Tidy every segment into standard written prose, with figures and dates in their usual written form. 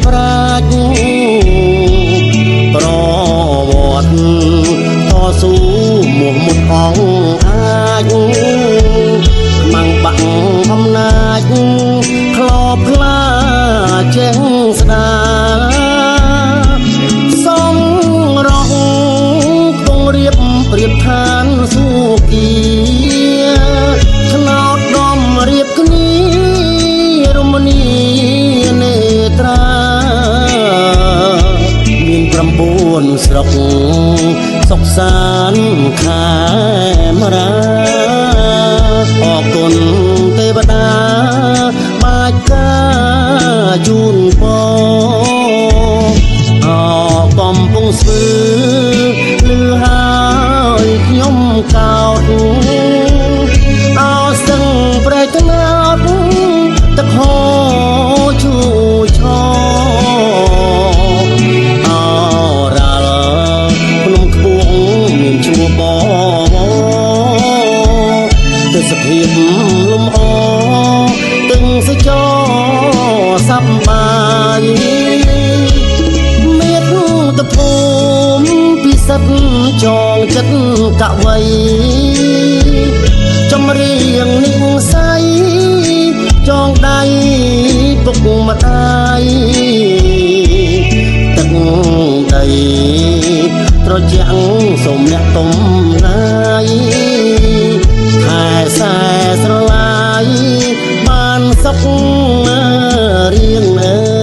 ប្រាជ្ញប្រវត្តិតស៊ូមោះមុតអងអាចខ្មាំងបាក់អំណាចក្លោបខ្លាចេះស្ដាសំរងខ្ពងរៀបប្រៀបឋានសុគីឆ្នោតដំរៀបគ្នារមណីនេត្រាមាន9ស្រុកសុខសាន្តខែមរាអរគុណទេវតាបាច់កាជូនពរកំពុងស្ពឺលឺហើយខ្ញុំកោតអោស្ទឹងប្រែកថ្នោតទឹកហូរឈូឆអរ៉ាល់ភ្នំខ្ពស់មានឈ្មោះបទេសភាពលំអទឹងសចសប្បាយមេត្តាភូមិពិសិដ្ឋចងចិត្តកវីចម្រៀងនិស័យចងដៃពុកម្ដាយទឹកដីត្រជាក់សូមអ្នកទំណាយខែសែស្រឡាយបានសុខរៀងអើយ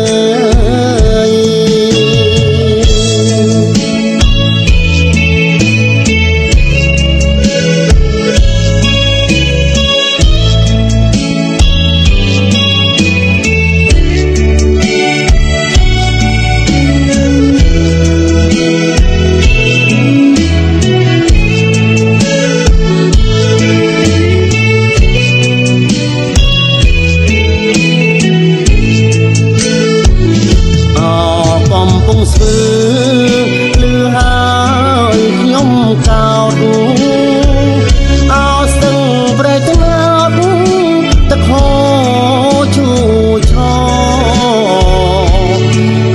ស្ពឺលឺហើយខ្ញុំកោតអោស្ទឹងប្រែកថ្នោតទឹកហូរឈូឆ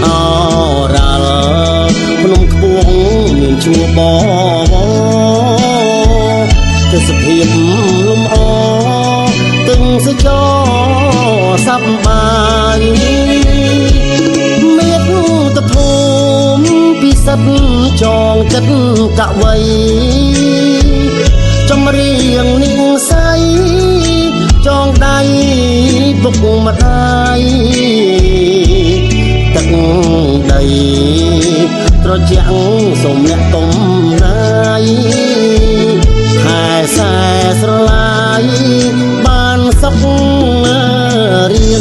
អរ៉ាល់ភ្នំខ្ពស់មានឈ្មោះបទេសភាពលំអទឹងសចសប្បាយភូមិពិសិដ្ឋចងចិត្តកវីចម្រៀងនិស័យចងដៃពុកម្ដាយទឹកដីត្រជាក់សូមអ្នកទំណាយខែសែស្រឡាយបានសុខរៀង